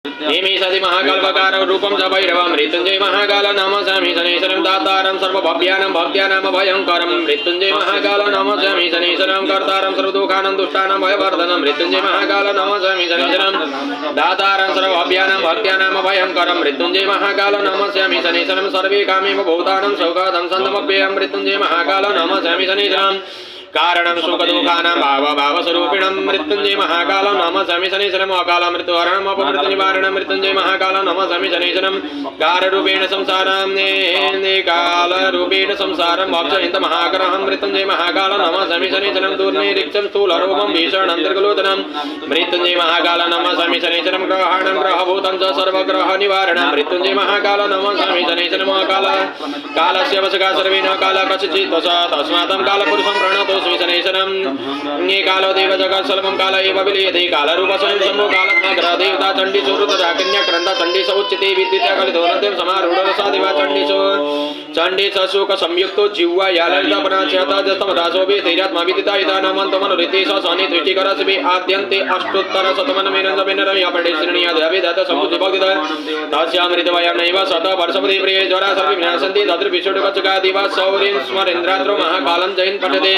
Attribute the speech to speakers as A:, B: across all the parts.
A: निमिषति महाकल्पकार रूपं च भैरवं मृत्युञ्जय महाकाल नमस्यामि शनैश्वरं दातारं सर्वभव्यानां भक्त्यानां भयङ्करं मृत्युञ्जय महाकाल नमस्यामि शनैश्वरं कर्तारं सर्वदुःखानां दुष्टानां भयवर्धनं मृत्युञ्जय महाकाल नमस्यामि शनैश्वरं दातारं सर्वभव्यानां भक्त्यानां भयङ्करं मृत्युञ्जय महाकाल नमस्यामि शनैश्वरं सर्वे कामेव भूतानां सौगातं सन्तमप्ययं मृत्युञ्जय महाकाल नमस्यामि शनैश्वरं कारणं सुखदुःखानां भावस्वरूपिणं मृत्युञ्जय महाकाल नमस्यामि शनैश्वरम् अकाल मृत्युहरणम् अपमृत्युनिवारणं मृत्युञ्जय महाकाल नमस्यामि शनैश्वरं काररूपेण संसारं कालरूपेण संसारं मोक्षयन्त महाकरहं मृत्युञ्जय महाकाल नमस्यामि शनैश्वरं दुर्निरीक्षं स्थूलरूपं भीषणन्तर्गलोचनं मृत्युञ्जय महाकाल नमस्यामि शनैश्वरं ग्रहाणं ग्रहभूतं च सर्वग्रहनिवारणं मृत्युञ्जय महाकाल नमस्यामि शनैश्वरम् अकाल कालस्य वशका सर्वेण काल कश्चित् तस्मात् कालपुरुषं प्रणतो शनैश्वरं कालो देव जगत् सर्वं काल एव विलीयते कालरूप स्वयं शम्भो कालग्रह देवता चण्डी सुरुतरा कन्या क्रन्दा चण्डी सौच्यते विद्युत्या कलितोरन्त्यं समारूढरसा दिवा चण्डी शोक संयुक्तो जिह्वा याललितापराच्यता जस्तम रासोभि धैर्यात्मा विदिता इदानमन्तमनुरिते स शनि दृष्टिकरसभि आद्यन्ते अष्टोत्तर शतमनमेनमेनरमि अपडे श्रेणीयादभिदत्त समुद्भक्तिद तस्यामृतवयं नैव शत वर्षपदे प्रिये ज्वरा सर्वे विनाशन्ति तद्रविषुडकचका दिवा सौरीं स्मरेन्द्रात्रो महाकालं जयन् पठते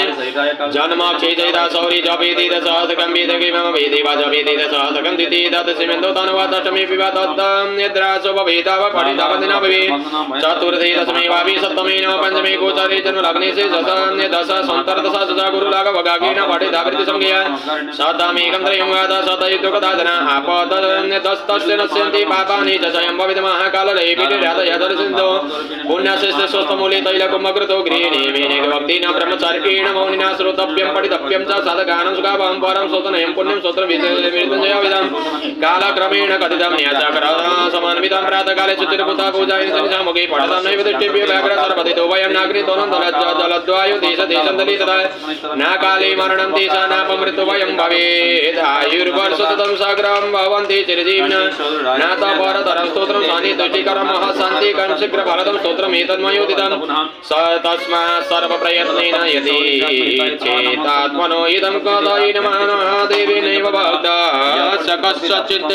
A: जन्माक्षे जयदा सौरी जपेति दशहस्रकं वेदगिमं वेदेवा जपेति दशहस्रकं दिति दशमेन्दो तनुवादष्टमी पिबा तद्दं निद्रासो भवेदाव पठितावदिना भवे चतुर्थे दशमे वापि सप्तमे नव पंचमे गोचरे जन्मलग्ने से दश संतरदश सजा गुरुलाघवगागेन पठितावृत्ति संज्ञा शतमेकं त्रयं वाद शतयुद्धकदादना आपदस्तस्य नश्यन्ति पापानि च स्वयं भवित महाकाललयपीठराधयदर्शिन्दो पुण्यश्रेष्ठ स्वस्थमूले तैलकुम्भकृतो गृहिणी मेनेक भक्तिना ब्रह्मचारिकेण मौनिना श्रोतव्यं पठितव्यं च साधकानं सुखावहं परं सोतनयं पुण्यं सोत्रं विद्युजयविदं कालक्रमेण कथितं न्यासाकरः समन्वितं प्रातःकाले चित्रपुता पूजायै सनिधामुखे पठतं नैव दृष्टिभ्यो व्याघ्र सर्वदितो वयं नाग्नितोनं जलद्वायु देशं दलितदा न काले मरणं देशा नापमृत्यु वयं भवेत् आयुर्वर्षशतं साग्रहं भवन्ति चिरजीविन न तपरतरं स्तोत्रं सानिदृष्टिकरं महशान्तिकं शीघ्रफलदं स्तोत्रम् एतन्मयोदितं तस्मात् सर्वप्रयत्नेन यदि चेतात्मनो इदं कथयिन महादेवेनैव भक्तः स कस्यचित्